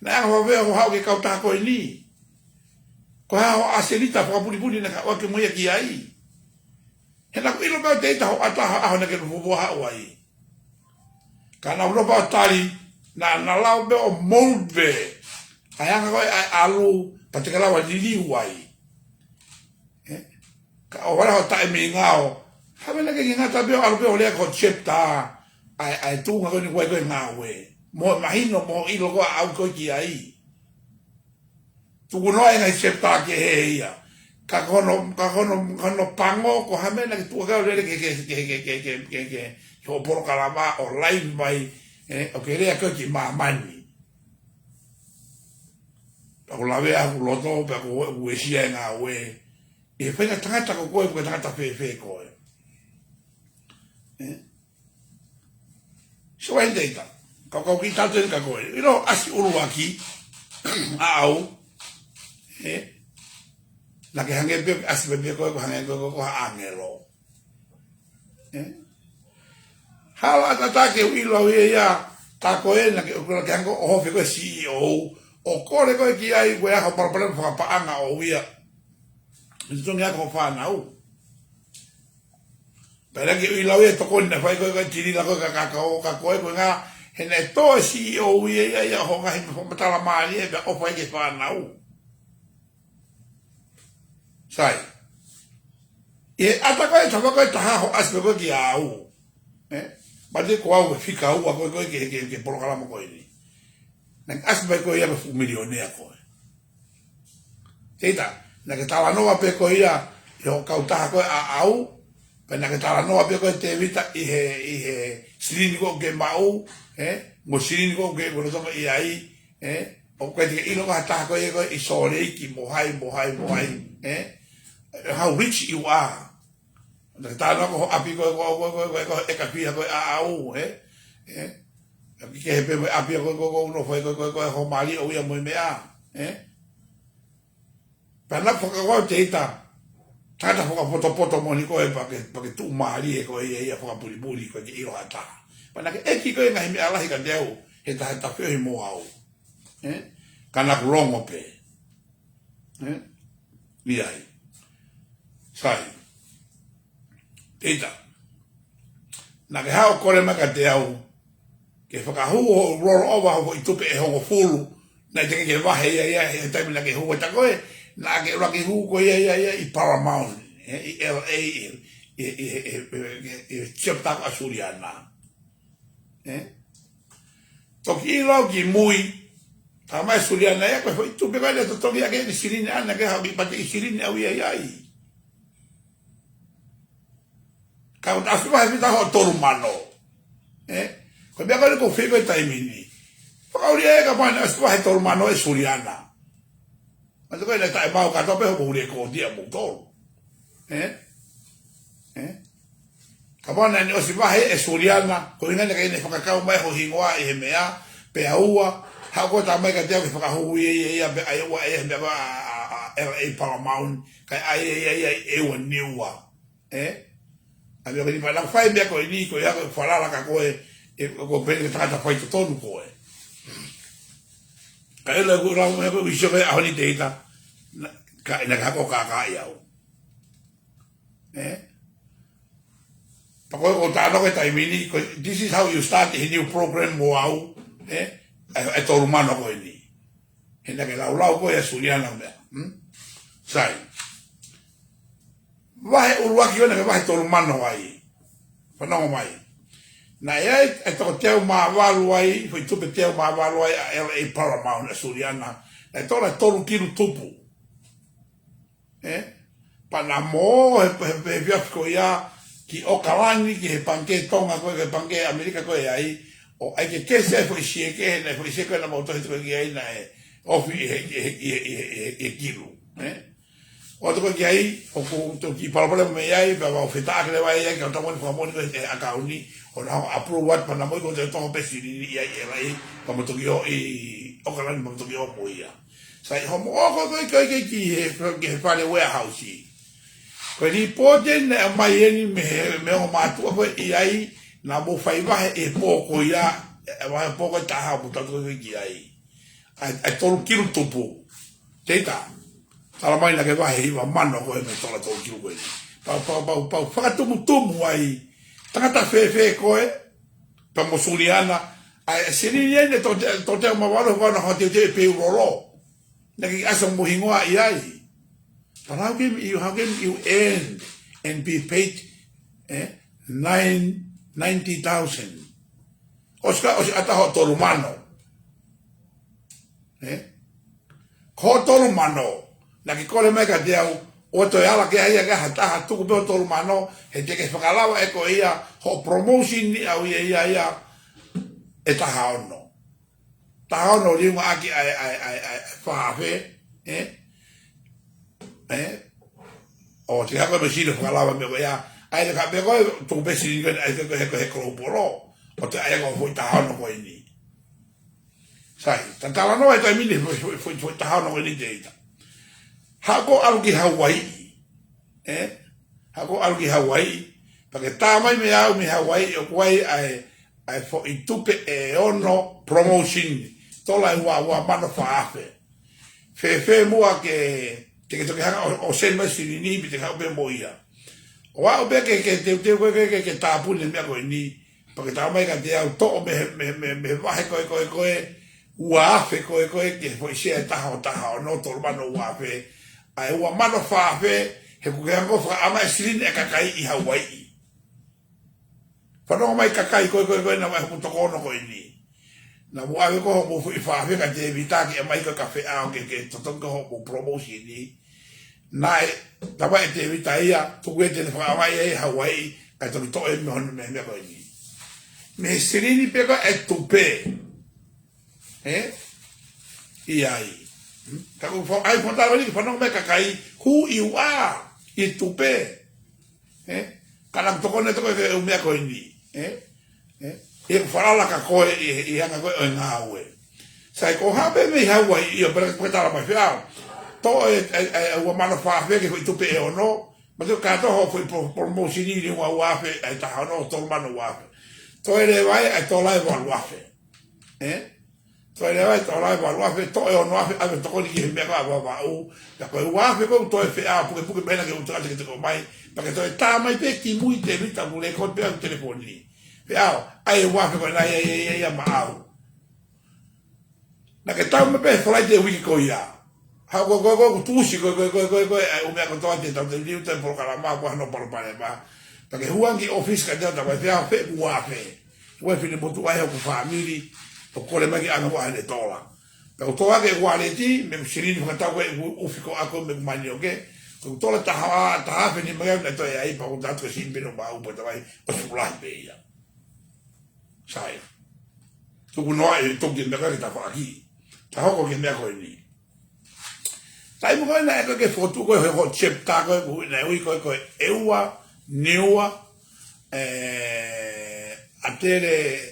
Na ho ve ho ha ke ka ta ko ni. Ko ha aselita fa puli na ka o ke mo ya ki ai. He na ko ilo ba te ta ho ata ha na ke vo ha wai. Kana ro ba tali na la be o molbe. Aya ko alu pa te kala wa li wai. Ka o wala ta me ngao. Ha me na ke ngata be alu be o le ko chepta. Ai tu nga ko ni ko ngawe. Mo imagino mo ilo ko au ko ki ai. Tu no ai chepta ke he ia. Ka kono pango ko ha me na ke tu ga le ke o por kalama o live mai o que rea que mamani o la vea lo to pe ko we sia na we e fe na tanga ko ko tanga fe ko so en data ko ki ta te ka ko ilo asi uru aquí au la que hange be asi be ko hange ko angelo hala tata ke ilo ia ta ko ena ke ko ke ango o fe ko CEO o kore ko ki ai we ha par pa anga o ia nto nga ko fa na u para ke ilo ia to ko na fa ko tiri la ko ka nga ene to CEO ia ho nga ho mata la mali e o fa ke fa na u sai e ata ko to ko ta ho aspe ko ki au Bade ko au fika au ko ke programa ko ini. Nang asba ko ia fu milionea ko. Teta, na ke tala nova pe ko ia yo kauta ko au, pe na ke tala nova pe ko te vita i he silini ko ke mau, mo silini ko ke ko to ia ai, o ko te ilo ka ta ko i sore ki mohai, how rich you are. Na ta no ko api ko e ka pia ko au api ke pe api ko no foi ko ho mali o ia mo mea pa na ko ko teita tata ko poto mo ni ko e pa ke tu mali e ko ia ko puli ko ke iro ata pa na ke e ki ko nga mi ala ka deu e ta fe mo au kana ko longo pe ni ai sai Eita. Na ke hao kore maka te au. Ke whakahu o roll over ho i tupe e hongo fulu. Na i teke ke wahe ia e taimi na ke hu ta koe. Na ke raki hu ko ia i Paramount. I LA i Cheptako Asuriana. Toki ilo ki mui. Tama Asuriana ia koe i tupe koe to toki ake ni sirini ana ke hao ki pate i sirini au ia iai. Kau tak suka kita hot tormano, kau biar kau kopi kau time ini, kau dia kapan suka hot tormano Suriana, macam kau dah tak mau kata apa kau dia kau dia motor, kapan ni osipa Suriana, kau ingat kau ini pakai kau mai hingwa mea, peaua, kau tak mai kata kau pakai hui be aywa LA Paramount, kai ewan niwa, Abi ko ni pa la fai be ko ni ko ya ko fala la ka ko ko pe que trata fai to todo ko ka ele ko ra mo ko bicho ke a ni data ka ina ka ko ka ya pa ko ta no que ta mini this is how you start a new program wow e tolu mano ko ni hena ke lau ko e suliana me sai vai uruaki ona ke vai tolu mano ai fanongo mai na e to teu ma valu ai foi tu pe teu ma valu ai e Paramount suliana e tola tolu kilu tupu Panamo e viafko ia ki o kalani ki he panke tonga ko ke panke Amerika ko ai o ai ke se foi sie ke na foi sie ko na moto ko ki ai na e ofi e kilo o to ko ki ai o ko to ki para me ai ba o feta que le vai ai ka to mo mo e akauni o na approve para mo ko to pe si ni ai como to ki o kalani mo to ki o mo ia sai homo o ko ki he fale warehouse ko ni poten mai eni me o matu ko ai na mo fai va e pouco ia va pouco ta ha buta ko ki ai tolu kilu tupu teita tala mai na ke va he va mano ko me tola tolu kilu ko pa fa tumu ai tangata fe ko pa mo suliana ai sirine to te ma valo ko na hote te pe urolo na ki aso mo hingoa ai. But how can you earn and be paid 90,000? Oscar ataho tolu mano. Ko tolu mano. Na ki kole meka diau o to ala ke ai ga hata tu ko tolu mano he te ke fakalawa e ko ia ho promotion ni au ia e tahaono. Tahaono ringo aki ai fafe o te haka me sino whakalawa me wea ai le ka me koe tō besi ni ai te koe he koloporo o te ai ko foi tahano koe ni sai ta tala no e tai mini foi tahano koe ni te ita hako aluki Hawaii hako aluki Hawaii pake tamai me au me Hawaii o koe ai fo i tupe e ono promotion tola i wa mano faafe fe mua ke hanga o sen mai ni bi te ka be moia o wa o be ke te tapu ni me ko ni porque ta mai ka te au to me va ko wa fe ko ke foi se ta no to mano wa fe ai wa mano fa fe he ku ga ko fa ama silin e ka kai i Hawaii fa no mai ka kai ko na mai pu to ko no ko ni na mo ave ko mo fa ka te evita ke mai ka cafe a ke to ko mo promotion ni na ta ba te evita ia tu que te fa mai Hawaii ka to e me ko ni me sirini pega e tupe e ai ka ko fa ai fonta ni fa no me ka kai who you are e tupe kana to ko ne to ko me ko ni e farala ka koe i hanga koe o ngāwe. Sai ko hape me Hawaii i o pera tala mai whiau. To e ua mana whawhe ke hui tupe e ono. Ma te katoho hui promosini ni ua uafe e taha ono tolu mana uafe. To e le vai e to lai wal uafe. To e le vai to lai wal uafe to e ono uafe ave toko ni ki he mea koe wa u. Ta koe uafe koe to e whia puke mena ke utakate ke te ko mai. Pa ke to e tā mai pe ki mui te vita mule koe pea u telefoni. Peao, ai wafe ko na ia maau. Na ke tau me pe flight de wiki ko ia. Ha ko tusi ko o me ko toate tau te liu te programa ko no por pare ba. Ta ke huangi office ka ta ba peao pe wafe. Wa fi ni botu ai ko family o ko le magi anga wa ne tola. Ta ko toa ke waleti me sirini ko ta ko ufiko ako me mani oke. Ko tola ta ha fe ni me na to ai pa ko ta ko sin pero ba u po ta vai o sulla pe ia. Sai. Tu no ai tu que me ka ta aquí. Ta ho que me ko ni. Sai mo na ke foto ko ho chep ta ko na ui ko eua neua atere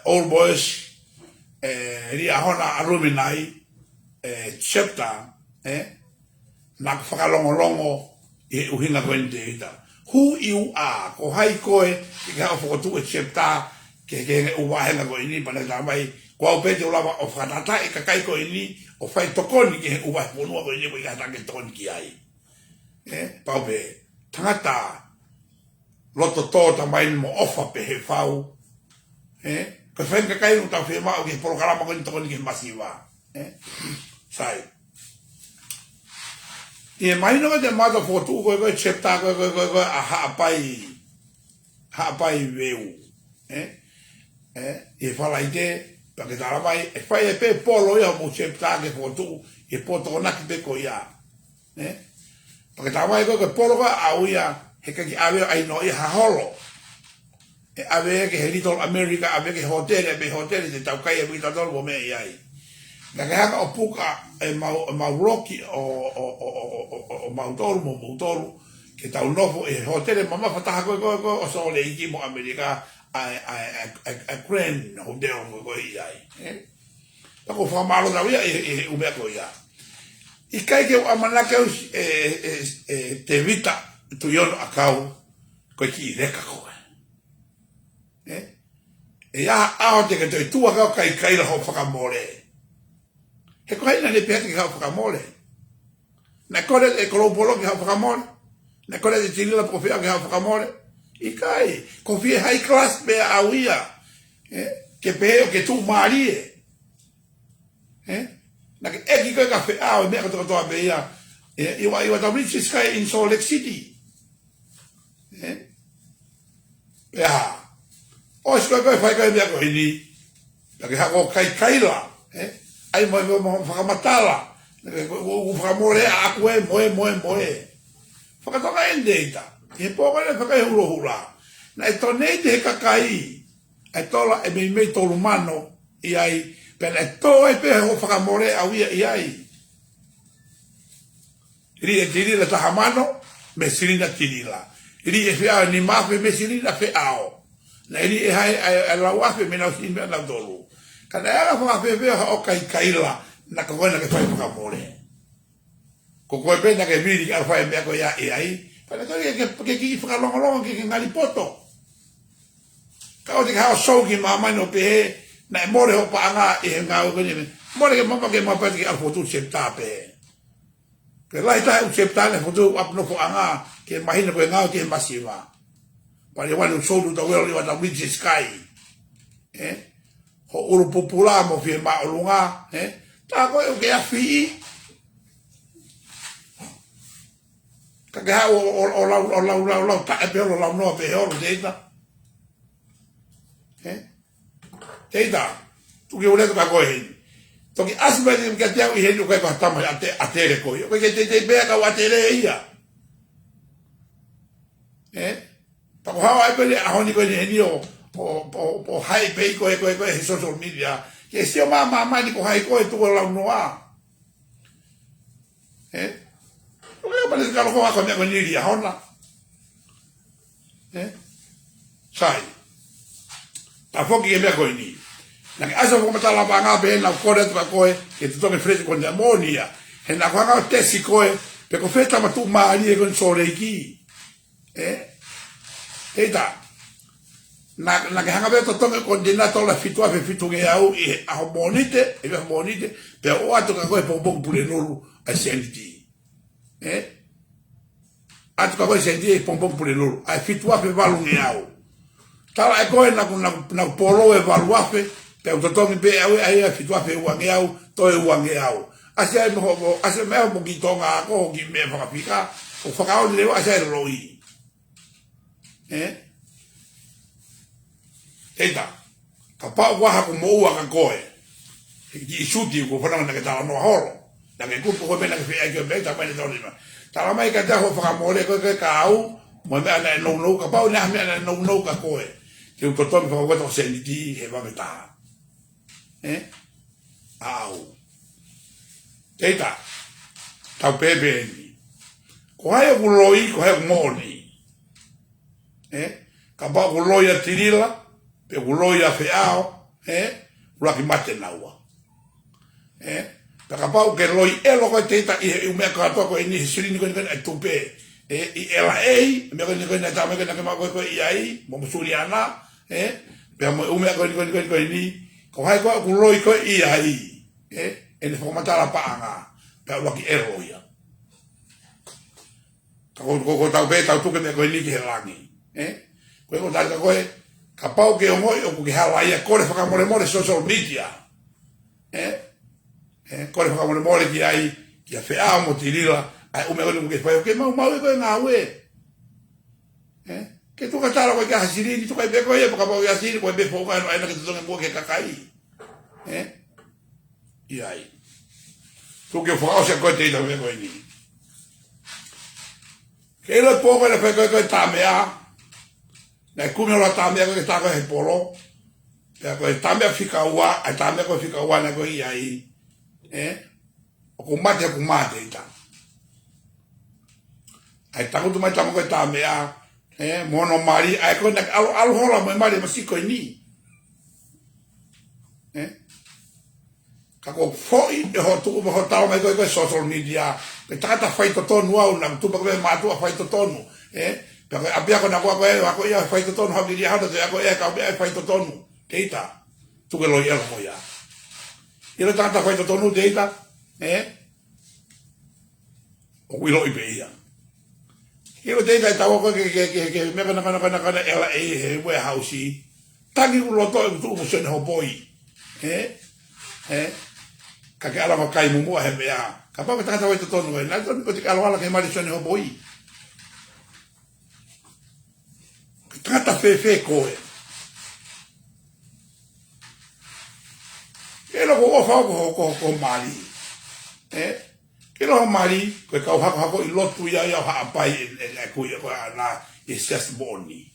old boys ri ahona aluminai chepta na whakalongolongo e uhinga kwente ita. Who you are, ko hai koe i ka foto e chepta ke uwahenga ko ini pana tamai kwa upete ulava o whanata e kakai ko ini o whai tokoni ke uwahe ponua ko ini ko i ka take tokoni ki ai. Paupe, tangata loto tō tamai mo ofa pe he whau Ko fai ka kai no ta fe ma o ke programa ko to ni ke masiva. Sai. E mai no de ma do foto ko chepta ko a pai veu. E fala ide perché da mai e fai e pe polo io mo chepta che foto e poto na ke ko ya. Perché da mai ko polo ka au ya he ka ki ave ai no e ha holo. Ave que Helitol America, ave que hotel de Taukai, ave que todo lo me aí. Na que haka o puka e Mauroki o Mautoro, que tau novo e hotel mama fataha ko so le iki mo America a Grand Hotel ko aí. Ta ko fa malo da via e o me ko ia. I kai que o manaka te vita tu yon akau ko ki reka ko. E a te que te tua ka kai la ho whakamore. He koe na le pēti ki hau whakamore. Na kore e kolopolo ki hau whakamore. Na kore e tirila profea ki hau whakamore. I kai, ko fie high class pe au ia. Ke pēo ke tu marie. Na ke eki koe ka whea o mea ka toa pe ia. Iwa taurichi sky in Salt Lake City. Pea. O sko ko fai ko mea ko hini. Na ke hako kai la, ai mo whakamatala. Na ke u whakamore a koe moe. Whakatoka endeita. He pōka le whakai hula. Na e tonei te he kakai. E tola e mei tolu mano i ai. Pena e tō e pe ho whakamore au ia i ai. Iri e tirila taha mano, me sirina tirila. Iri e whia ni mafe me sirina whiao. Na iri e hai a lauafe me nau sin me nau tolu. Kana ea whaka whewea o kaila na ka koe na ke whai whakamore. Ko koe pena ke viri ki alwhai mea koe ia e ai. Pana koe ke ki whakalongolongo ke ngali poto. Ka o te ka hao sou ki mamani o pehe na e more ho paanga e he ngau koe nime. More ke mama ke mapati ki alfotu septa pehe. Ke lai tae u septa ne fotu apno foanga ke mahina koe ngau ke masiva. Pare wanu sodu ta wero liwa ta Bridge Sky. Ho uru popular mo fie ma olunga. Ta koe o ke a fii. Ka ke hao o lau ta e peolo lau noa peolo teita. Teita. Tuki uleto ka koe hini. Toki asibati mka tiau i heni koe ka tama a tere koe. Koe ke te bea ka wa tere ia. Pako hawa e pele a honi koe ni heni o hai pei koe he social media. Ke sio maa ni ko hai koe tuko lau noa. Koe pale se kalo koe mea koe niri a hona. Sai. Ta foki e mea koe ni. Nake asa foko matala pa ngā pe na kore tuka koe ke te tonge fresi koe ni amonia. He na koe ngā tesi koe pe ko feta matu maari e koe sore iki. Heita. Na ke hanga beto tonge koe dina tola fitua pe fitunge au i aho monite, e aho monite, pe o atu ka koe pokopoko pule nuru a seniti. Atu ka koe seniti e pokopoko pule nuru, a fitua pe valunge au. Tala e koe na polo e valuafe, pe o totongi pe au ai a fitua pe uange au, to e uange au. Asia e moho, asia mea mo ki tonga ako, ki mea whakapika, o whakao ni leo asia e roi. Eita, ka pao waha ko mo ua ka koe. Ki isuti ko whanau na ke tala noa horo. Na ke kupu koe mena ke whia ke mea, ta mene tau lima. Tala mai ka taho whakamore koe ke ka au, mo mea na e nou ka pao nea mea na e nou ka koe. Ke u kotomi whakakoto seniti he wame taha. Au. Eita, tau pepe ni. Ko hai o kuloi, ko hai o moni. Ka pao kuloi a tirila, pe kuloi a whiao, ula ki mate naua. Ka pao ke loi elo koe teita i umea katoa koe ni sirini koe ni tupe. I ela ei, mea koe ni koe ni tame koe na ke maa koe i ai, mo musuri ana, pe mo umea koe ni, ko hai koe kuloi koe i ai, e ne whakamatala paanga, pe ula ki elo ia. Ka ko tau pe tau tuke mea koe ni ki he rangi. Koe ko tari ka koe, ka pau ke ngoi o ke hala ia kore whakamore social media kore whakamore ki ai ki a whea mo tirila ai ume kore ke whai o ke mau e koe ngā ue ke tuka tara koe ke hasiri ni tuka i beko ia ka pau i hasiri koe befo ka no aina ke tutonga mua ke kakai i ai tu ke whakao se koe te ita me koe ni ke ilo pōka le whai koe tāmea na kume ora tāmea koe ke tā koe he polo pia koe tāmea whika ua ai tāmea koe whika ua na koe i ai o ko mate ita ai takutu mai tamo koe tāmea mono mari ai koe na alo hola mo mari masiko ni kako foi e ho tu ho talo mai koe social media pe tata fai to tonu au na tu pa koe matu fai to tonu pero abia ko na koe ko ia fai to tonu ha dia ha to ia ko ia ka fai to tonu teita tu ke lo ia mo ia ilo tata fai to tonu teita o ilo i pe ia ilo teita ta ko ke me kana ela e warehouse tangi u loto tu mo se no boy ka ke ala makai mumu he mea ka pa ta ta to no na to ko te ala ala ke mari sone ho boi ka ta fe ko e lo ko fa ko mari ke lo mari ko ka ha ko i lotu ya ha pai ko na is just boni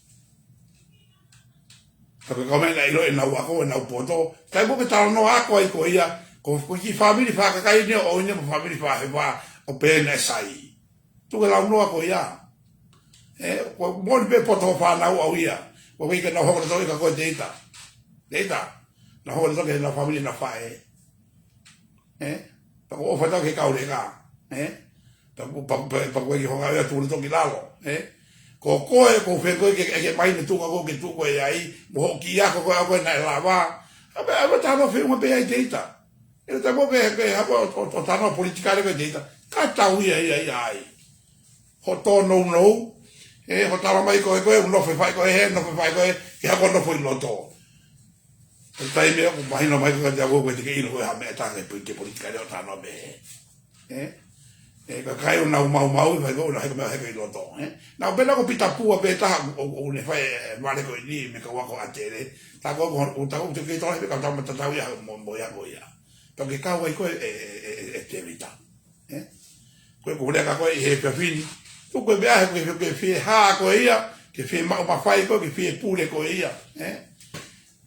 porque come la ilo en agua ko na poto kai bo que tal no ako ai ko ia ko ki family fa ka kai ne o ne family fa va o pena sai tu que la no ako ia ko mon be poto fa na o ia ko que na ho ko ka ko data na ho ko que na family na fa pa ko fa ta que ka o le ka pa ko que ho ga tu to ki lalo ko koe ko fe koe ke mai ne tunga ko ke tu koe ai mo ki ya ko ko na lava aba ta mo fe mo be ai data ele ta mo be ha ko ta no politica le data ka ta ui ai ho to no ho ta mai ko no fe fai ko no fe fai ko ke ha ko no foi lo to el tai me ko mai no mai ko ja ko ke ilo ha me ta ke politica le ta no be ka kai una mau vai go na he me he lo to na bela ko pita pu be ta o ne fai vale ko ni me ka wa ko atele ta ko ta ko ke to he ka ta mata ta ya mo ya to ke ka wa ko te vita ko le ka ko he pe fini tu ko be ha ko ke fi ha ko ia ke fi ma fai ko ke fi pu le ko ia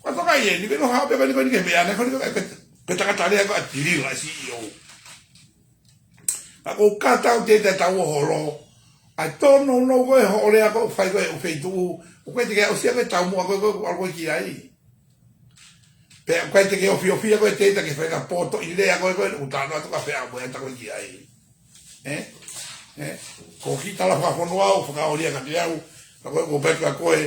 ko to ka ye ni ke no ha be ko ni ke be ana ko ta ta le ko atili la si yo ako kata o te tau holo ai tono no koe hole ako fai koe o feitu o koe te ke o sia koe tau mua koe algo ki ai pe koe te ke o fia koe te ke fai ka poto i lea koe utano atu ka fea koe ta koe ki ai ko ki tala whakono au whakaoria ka te au ka koe ko petu a koe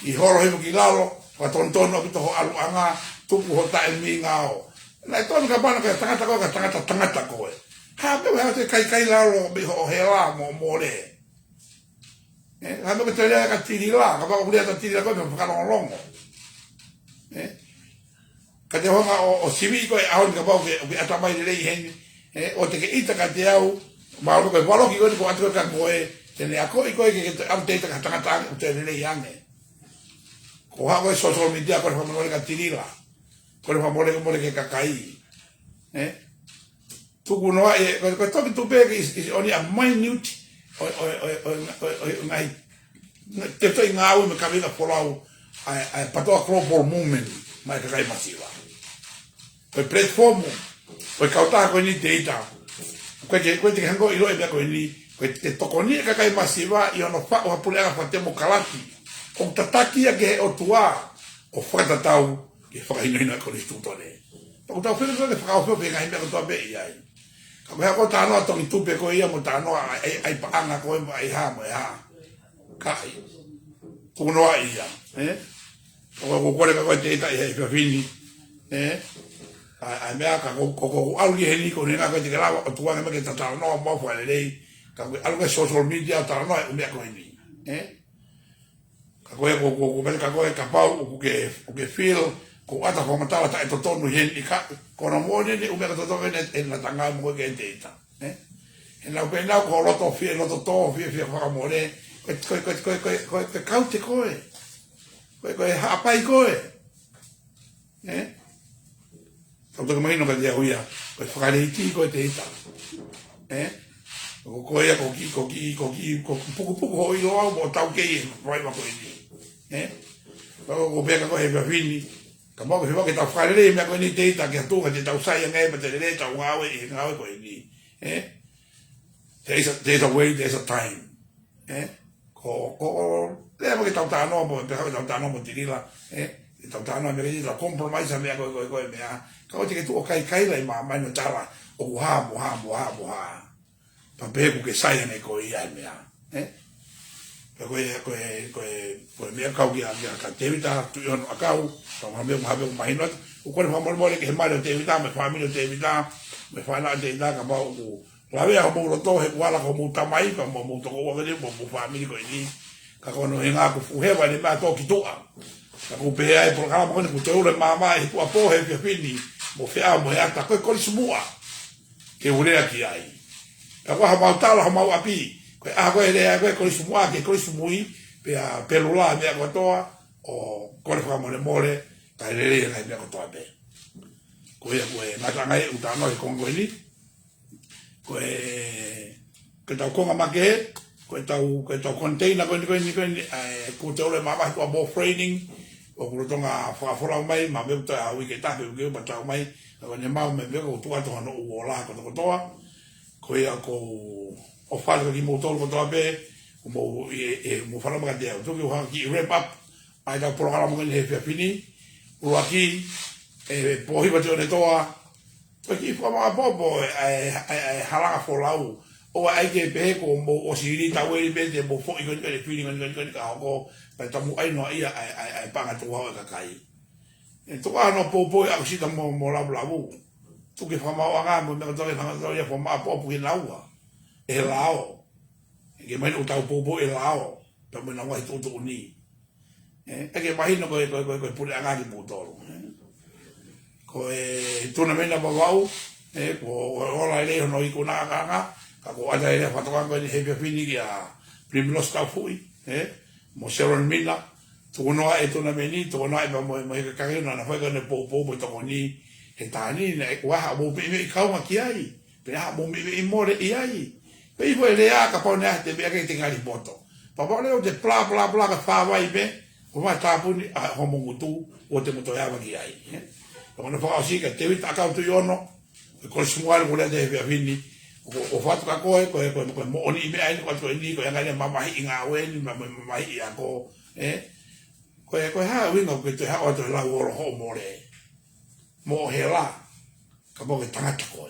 i holo himu ki lalo ka tontono ki toho alu anga tupu ho ta e mi ngao na tono ka pana ka tangata koe ha me ha te kai la lo me ho hela mo le ha me te le ka tiri la ka ba kulia ta tiri la ko me ka longo ka te ho o sivi ko a on ka ba ke ata mai le hen o te ke ita ka te au ma lo ko valo ki ko atu ka ko te ne ako i ko ke am te ta ta te le yange ko ha ko social media ko mo le ka tiri la ko mo le ke ka kai tu no ko to tu be is only a minute ngai te to ngau me ka venga folau ai pato a global movement mai ka kai masiva ko platform ko ka ko ni data ko te hango ilo e ko ni ko te to ko ni ka kai masiva io no fa o pulera fa temo kalati o tataki ke o tua o fa tau ke fa ina ko ni tutore o tau fere ko fa o pe ngai me ko to be ai me ko tano to tu pe ko ia mo tano ai pa anga ko ai ha mo ha kai ko no ai ia ko ko ka ko te ta ai pe fini ai me ka ko au li heni ko nena ko te grava o tu anga me que ta no mo fa le ka algo social media ta no me ko ni ka koe ko ka koe ka pau ko ke feel ko ata ko matala ta to tonu hen i ka ko no mo ni u me ka to en la tanga mo ke enta en la pe na ko lo to fi lo to fi fa mo le ko kaute koe ko ha pai koe to ko mai no ka dia huia ko fa le ti ko te ita ko ia ko puku ho i lo mo tau ke vai ma ko ni ko be ka ko e vini ka mo ke ta fa le me ko ni te ita ke tu ka te tau sai ngai pa te le tau ngawe ko ni there's a way, there's a time ko le mo ke tau ta no mo pe ka tau ta no mo ti la tau ta no me ke la compromise me ko me ka o te ke tu o kai la ma mai no tala o ha pa pe ku ke sai ne ko ia me ko me ka u ya ka te vita tu yo akau ka me mai no o ko mo ke mai te vita me family te vita me fa na te vita ka ba u la vea mo lo to he wala ko mo tamai ka mo to ko wa mo family ko ni ka ko no nga ku fu he wa le ma to ki to ka ko pe ai programa ko ni ku te ule mama e ku apo he fini mo fe a mo ya ta ko smua ke ule aki ai ka wa ma tala ma api ko a ko ele ko smua ke ko smui pe a pelula me ko to o ko le mo le more ka le le ko to be ko ya ko na ta ngai uta no ko ngoni ko tau konga make ko tau container ko te ole mama ko bo training o ko tonga fa mai ma me ta wi ke ta ke ba tau mai ko ne ma me ko tu ato no o la ko toa ko ia ko o fa ko ki motor ko toa be mo mo fa ma dia to ki ha ki wrap up ai da programa ko le fini o aquí po hi ba te toa ki fa ma bobo hala fo lau o ai ke pe ko mo o siri ta we be de mo fo i ko le fini ko ka ko pa ta mu ai no ai pa to ha ka kai to no po a si ta mo la bu tu ke fa ma wa ga mo me to ke fa to ya fo ma po pu la wa e lao ke mai o ta po e lao pa mo na wa to ni ke mai no ko pu ga ki mo to ko tuna mena babau ko ola ile no i kuna ka ko ada ile fa to ko ni he fini ya primlo sta fui mo seron mina to no e tuna meni to no e mo ka no na fa ko ne po to ni e tani ne ko ha mo mi ka ma ki ai pe ha mo mi more i ai pe i foi le a ka pone te be ke tinga li boto pa pa le o de bla ka fa vai be o ma ta pu ho mo mutu o te muto ya va ki ai ona fa asi ka te vita ka tu yono ko smua mo le de vini o fa ka ko mo oni me ai ko ni ko nga mama hi nga we ni mama hi ya ko ko ha wi no ko te ha o to la wo ho mo le mo he la ka mo ke tanga ko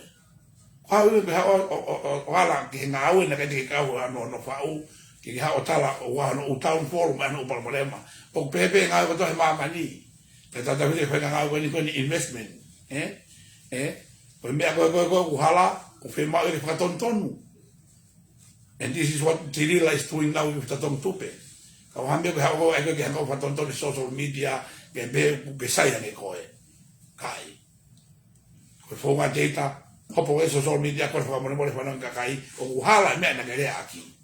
ha wi ha o ala ke nga we na ka te ka wa no fa u ke ha o tala o wa no o town forum no problema o pepe nga ko to mama ni pe ta vile fa nga ko ni investment ko me ko hala ko fe ma e fa tonu and this is what Tirila is doing now with the tong tupe ka wa me ko ha ko ke ha ko fa tonu social media ke be ke sai ne ko kai ko fo ma data ho po social media ko fa mo fa no ka kai o hala me na ke aki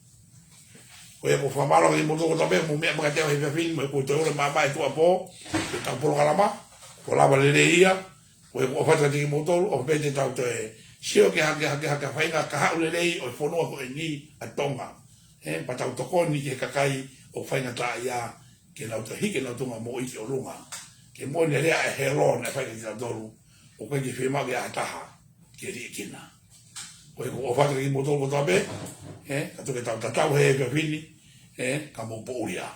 ko e ko fa malo ni mo ko to be mo me ka te o he film ko to le mama e tu apo ke ta programa ko la valeria ko e ko fa te mo to o be te ta to e sio ke ha fa ina ka ha le lei o fo no ko ni a tonga pa ta to ko ni ke ka kai o fa ina ta ya ke na to hi ke na to mo i o lunga ke mo le a helo na fa ke ta do o ko ke fe ma ke ata ha ke ri kina ko e ko fa te mo to ko to be ka to ke ta he ke fini ka mo po ya